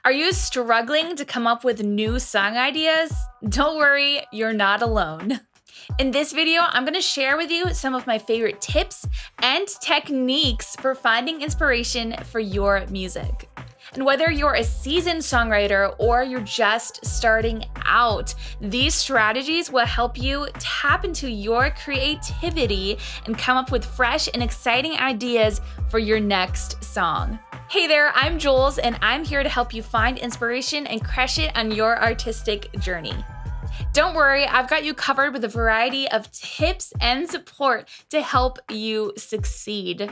Are you struggling to come up with new song ideas? Don't worry, you're not alone. In this video, I'm going to share with you some of my favorite tips and techniques for finding inspiration for your music. And whether you're a seasoned songwriter or you're just starting out, these strategies will help you tap into your creativity and come up with fresh and exciting ideas for your next song. Hey there, I'm Jules, and I'm here to help you find inspiration and crush it on your artistic journey. Don't worry, I've got you covered with a variety of tips and support to help you succeed.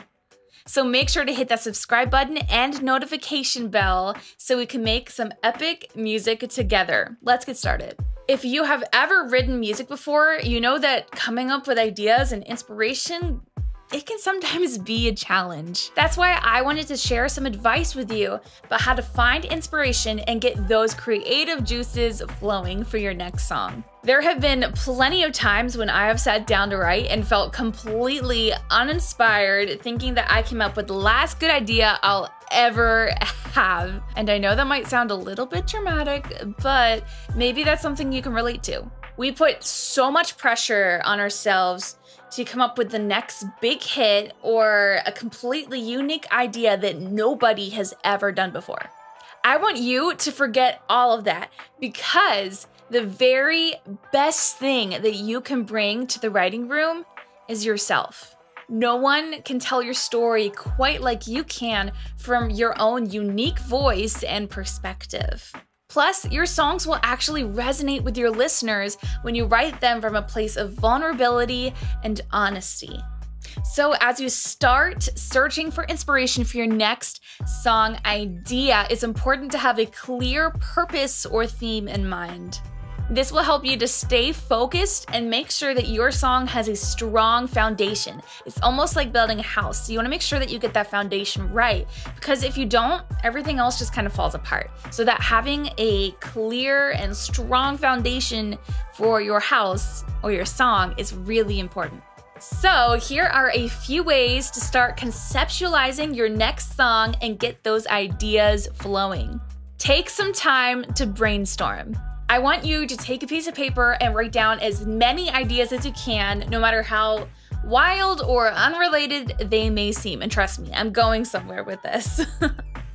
So make sure to hit that subscribe button and notification bell so we can make some epic music together. Let's get started. If you have ever written music before, you know that coming up with ideas and inspiration, it can sometimes be a challenge. That's why I wanted to share some advice with you about how to find inspiration and get those creative juices flowing for your next song. There have been plenty of times when I have sat down to write and felt completely uninspired, thinking that I came up with the last good idea I'll ever have. And I know that might sound a little bit dramatic, but maybe that's something you can relate to. We put so much pressure on ourselves to come up with the next big hit or a completely unique idea that nobody has ever done before. I want you to forget all of that, because the very best thing that you can bring to the writing room is yourself. No one can tell your story quite like you can from your own unique voice and perspective. Plus, your songs will actually resonate with your listeners when you write them from a place of vulnerability and honesty. So as you start searching for inspiration for your next song idea, it's important to have a clear purpose or theme in mind. This will help you to stay focused and make sure that your song has a strong foundation. It's almost like building a house. So you want to make sure that you get that foundation right, because if you don't, everything else just kind of falls apart. So that having a clear and strong foundation for your house or your song is really important. So here are a few ways to start conceptualizing your next song and get those ideas flowing. Take some time to brainstorm. I want you to take a piece of paper and write down as many ideas as you can, no matter how wild or unrelated they may seem. And trust me, I'm going somewhere with this.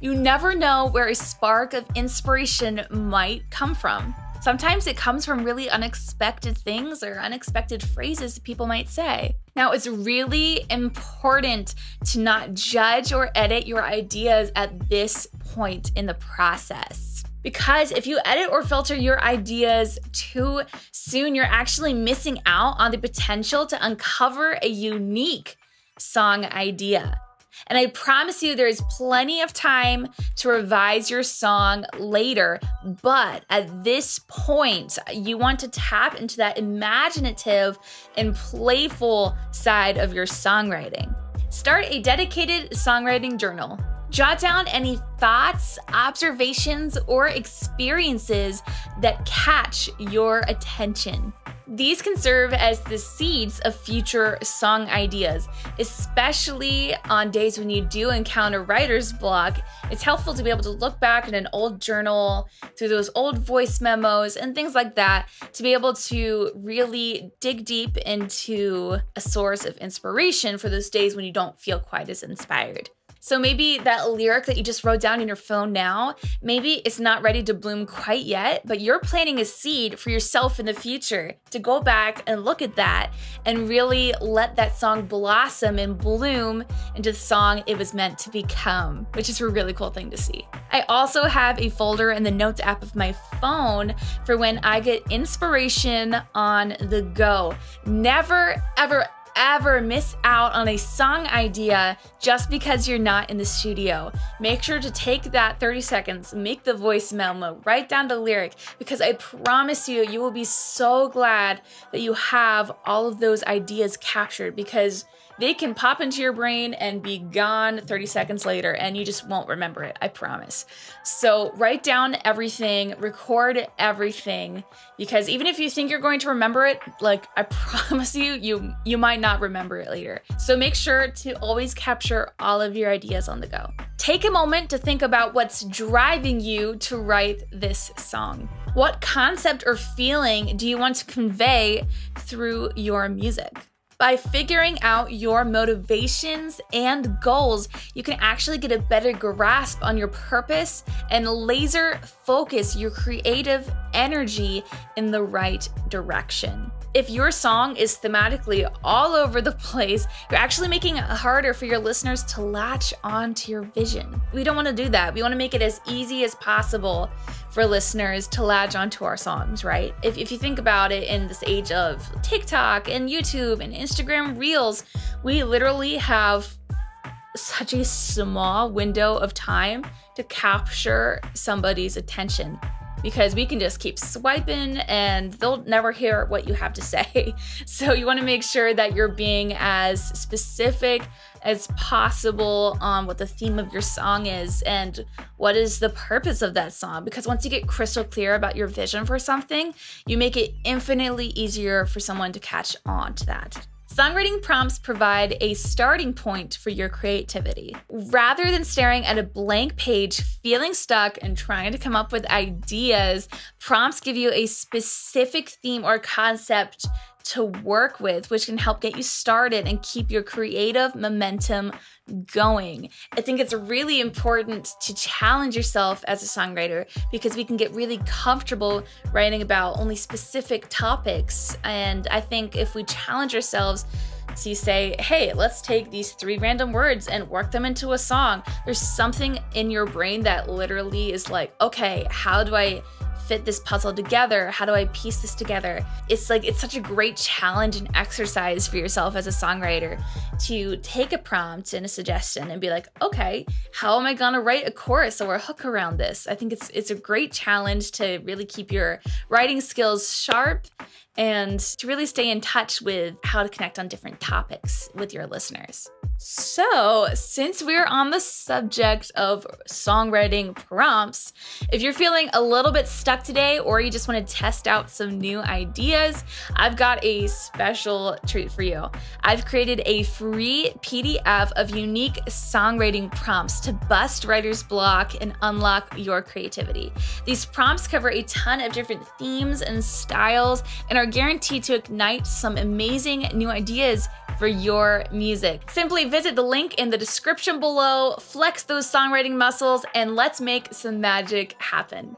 You never know where a spark of inspiration might come from. Sometimes it comes from really unexpected things or unexpected phrases people might say. Now, it's really important to not judge or edit your ideas at this point in the process. Because if you edit or filter your ideas too soon, you're actually missing out on the potential to uncover a unique song idea. And I promise you, there is plenty of time to revise your song later, but at this point, you want to tap into that imaginative and playful side of your songwriting. Start a dedicated songwriting journal. Jot down any thoughts, observations, or experiences that catch your attention. These can serve as the seeds of future song ideas, especially on days when you do encounter writer's block. It's helpful to be able to look back at an old journal, through those old voice memos and things like that, to be able to really dig deep into a source of inspiration for those days when you don't feel quite as inspired. So maybe that lyric that you just wrote down in your phone now, maybe it's not ready to bloom quite yet, but you're planting a seed for yourself in the future to go back and look at that and really let that song blossom and bloom into the song it was meant to become, which is a really cool thing to see. I also have a folder in the Notes app of my phone for when I get inspiration on the go. Never, ever miss out on a song idea just because you're not in the studio. Make sure to take that 30 seconds, make the voice memo, write down the lyric, because I promise you, you will be so glad that you have all of those ideas captured, because they can pop into your brain and be gone 30 seconds later, and you just won't remember it, I promise. So write down everything, record everything, because even if you think you're going to remember it, like I promise you, you might not remember it later. So make sure to always capture all of your ideas on the go. Take a moment to think about what's driving you to write this song. What concept or feeling do you want to convey through your music? By figuring out your motivations and goals, you can actually get a better grasp on your purpose and laser focus your creative energy in the right direction. If your song is thematically all over the place, you're actually making it harder for your listeners to latch on to your vision. We don't want to do that. We want to make it as easy as possible for listeners to latch onto our songs, right? If you think about it, in this age of TikTok and YouTube and Instagram Reels, we literally have such a small window of time to capture somebody's attention, because we can just keep swiping and they'll never hear what you have to say. So you want to make sure that you're being as specific as possible on what the theme of your song is and what is the purpose of that song. Because once you get crystal clear about your vision for something, you make it infinitely easier for someone to catch on to that. Songwriting prompts provide a starting point for your creativity. Rather than staring at a blank page, feeling stuck, and trying to come up with ideas, prompts give you a specific theme or concept to work with, which can help get you started and keep your creative momentum going. I think it's really important to challenge yourself as a songwriter, because we can get really comfortable writing about only specific topics. And I think if we challenge ourselves to say, hey, let's take these 3 random words and work them into a song, there's something in your brain that literally is like, okay, how do I fit this puzzle together? How do I piece this together? It's such a great challenge and exercise for yourself as a songwriter to take a prompt and a suggestion and be like, okay, how am I gonna write a chorus or a hook around this? I think it's a great challenge to really keep your writing skills sharp and to really stay in touch with how to connect on different topics with your listeners. So, since we're on the subject of songwriting prompts, if you're feeling a little bit stuck today, or you just want to test out some new ideas, I've got a special treat for you. I've created a free PDF of unique songwriting prompts to bust writer's block and unlock your creativity. These prompts cover a ton of different themes and styles and are guaranteed to ignite some amazing new ideas for your music. Simply visit the link in the description below, flex those songwriting muscles, and let's make some magic happen.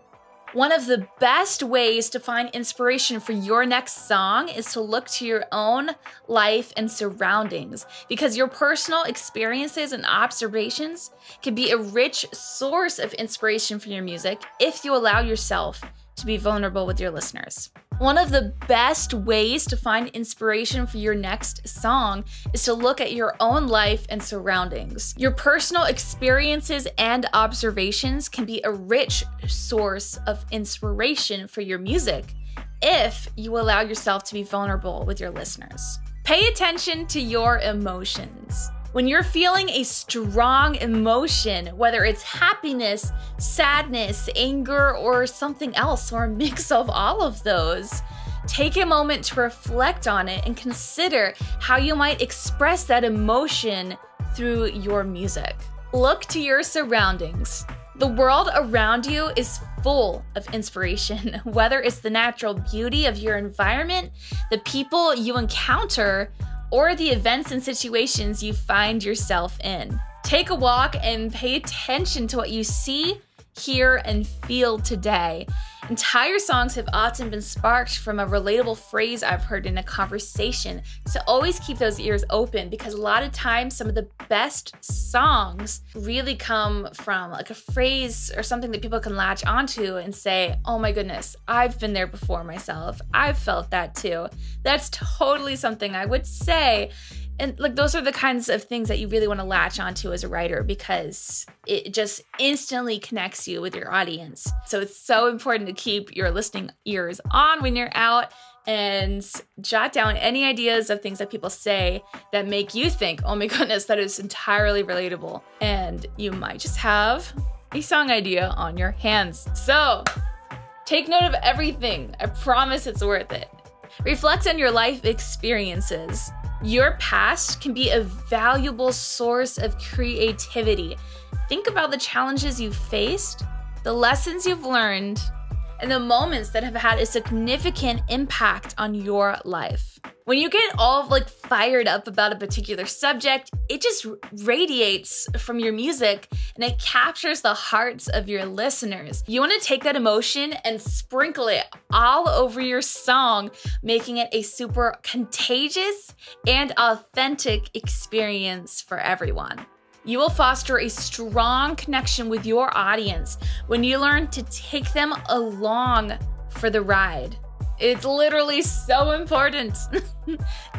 One of the best ways to find inspiration for your next song is to look to your own life and surroundings, because your personal experiences and observations can be a rich source of inspiration for your music if you allow yourself to be vulnerable with your listeners. One of the best ways to find inspiration for your next song is to look at your own life and surroundings. Your personal experiences and observations can be a rich source of inspiration for your music if you allow yourself to be vulnerable with your listeners. Pay attention to your emotions. When you're feeling a strong emotion, whether it's happiness, sadness, anger, or something else, or a mix of all of those, take a moment to reflect on it and consider how you might express that emotion through your music. Look to your surroundings. The world around you is full of inspiration, whether it's the natural beauty of your environment, the people you encounter, or the events and situations you find yourself in. Take a walk and pay attention to what you see, hear, and feel today. Entire songs have often been sparked from a relatable phrase I've heard in a conversation, so always keep those ears open, because a lot of times some of the best songs really come from like a phrase or something that people can latch onto and say, oh my goodness, I've been there before myself. I've felt that too. That's totally something I would say. And like, those are the kinds of things that you really want to latch onto as a writer, because it just instantly connects you with your audience. So it's so important to keep your listening ears on when you're out and jot down any ideas of things that people say that make you think, oh my goodness, that is entirely relatable. And you might just have a song idea on your hands. So take note of everything. I promise it's worth it. Reflect on your life experiences. Your past can be a valuable source of creativity. Think about the challenges you've faced, the lessons you've learned, and the moments that have had a significant impact on your life. When you get all fired up about a particular subject, it just radiates from your music and it captures the hearts of your listeners. You want to take that emotion and sprinkle it all over your song, making it a super contagious and authentic experience for everyone. You will foster a strong connection with your audience when you learn to take them along for the ride. It's literally so important.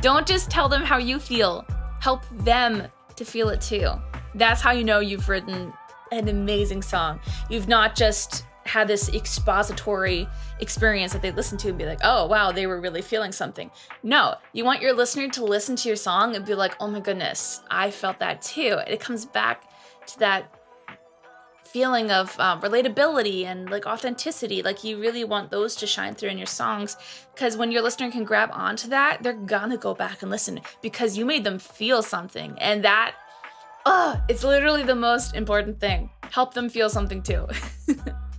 Don't just tell them how you feel. Help them to feel it too. That's how you know you've written an amazing song. You've not just had this expository experience that they listen to and be like, oh wow, they were really feeling something. No, you want your listener to listen to your song and be like, oh my goodness, I felt that too. It comes back to that feeling of relatability and authenticity. You really want those to shine through in your songs, because when your listener can grab onto that, they're gonna go back and listen because you made them feel something. And that, it's literally the most important thing. Help them feel something too.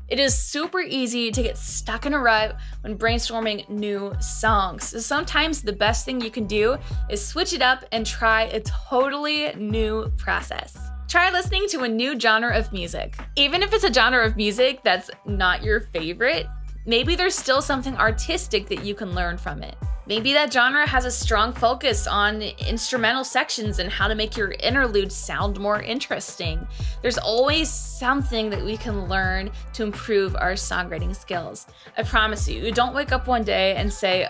It is super easy to get stuck in a rut when brainstorming new songs. So sometimes the best thing you can do is switch it up and try a totally new process. Try listening to a new genre of music. Even if it's a genre of music that's not your favorite, maybe there's still something artistic that you can learn from it. Maybe that genre has a strong focus on instrumental sections and how to make your interludes sound more interesting. There's always something that we can learn to improve our songwriting skills. I promise you don't wake up one day and say,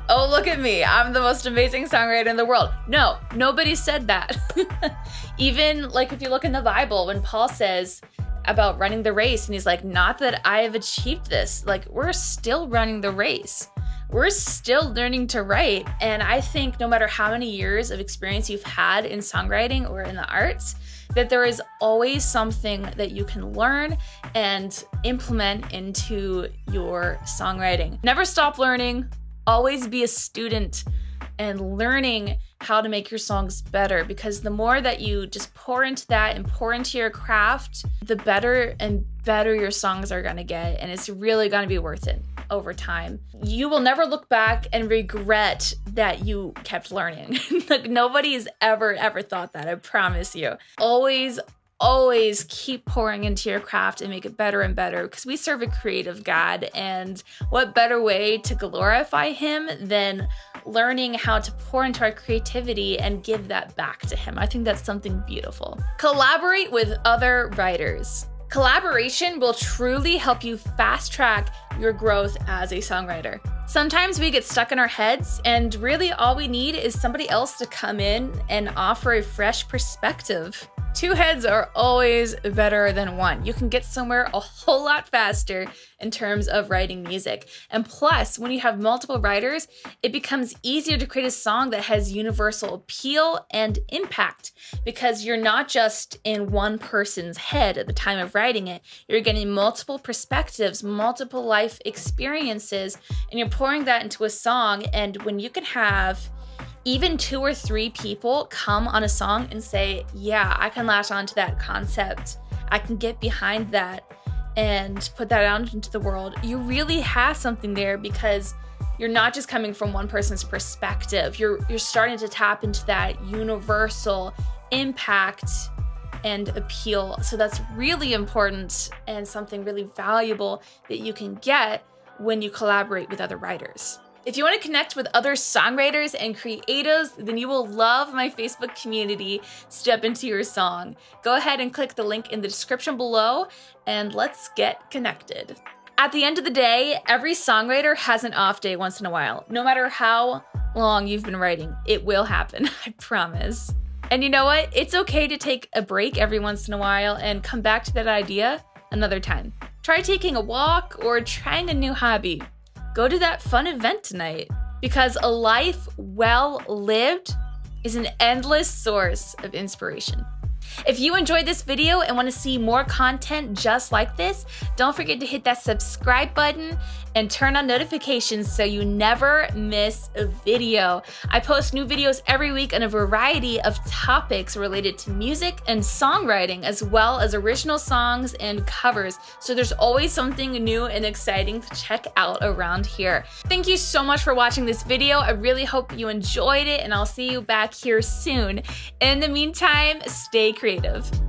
oh, look at me, I'm the most amazing songwriter in the world. No, nobody said that. Even if you look in the Bible, when Paul says about running the race, and he's like, not that I have achieved this, we're still running the race. We're still learning to write. And I think no matter how many years of experience you've had in songwriting or in the arts, that there is always something that you can learn and implement into your songwriting. Never stop learning. Always be a student and learning how to make your songs better, because the more that you just pour into that and pour into your craft, the better and better your songs are gonna get, and it's really gonna be worth it over time. You will never look back and regret that you kept learning. Nobody's ever thought that, I promise you. Always keep pouring into your craft and make it better and better, because we serve a creative God, and what better way to glorify Him than learning how to pour into our creativity and give that back to Him. I think that's something beautiful. Collaborate with other writers. Collaboration will truly help you fast track your growth as a songwriter. Sometimes we get stuck in our heads, and really all we need is somebody else to come in and offer a fresh perspective. Two heads are always better than one. You can get somewhere a whole lot faster in terms of writing music. And plus, when you have multiple writers, it becomes easier to create a song that has universal appeal and impact, because you're not just in one person's head at the time of writing it. You're getting multiple perspectives, multiple life experiences, and you're pouring that into a song. And when you can have even 2 or 3 people come on a song and say, yeah, I can latch onto that concept, I can get behind that and put that out into the world, you really have something there, because you're not just coming from one person's perspective. You're starting to tap into that universal impact and appeal. So that's really important and something really valuable that you can get when you collaborate with other writers. If you want to connect with other songwriters and creatives, then you will love my Facebook community, Step Into Your Song. Go ahead and click the link in the description below, and let's get connected. At the end of the day, every songwriter has an off day once in a while. No matter how long you've been writing, it will happen, I promise. And you know what? It's okay to take a break every once in a while and come back to that idea another time. Try taking a walk or trying a new hobby. go to that fun event tonight. Because a life well lived is an endless source of inspiration. If you enjoyed this video and want to see more content just like this, don't forget to hit that subscribe button and turn on notifications so you never miss a video. I post new videos every week on a variety of topics related to music and songwriting, as well as original songs and covers. So there's always something new and exciting to check out around here. Thank you so much for watching this video. I really hope you enjoyed it, and I'll see you back here soon. In the meantime, stay creative.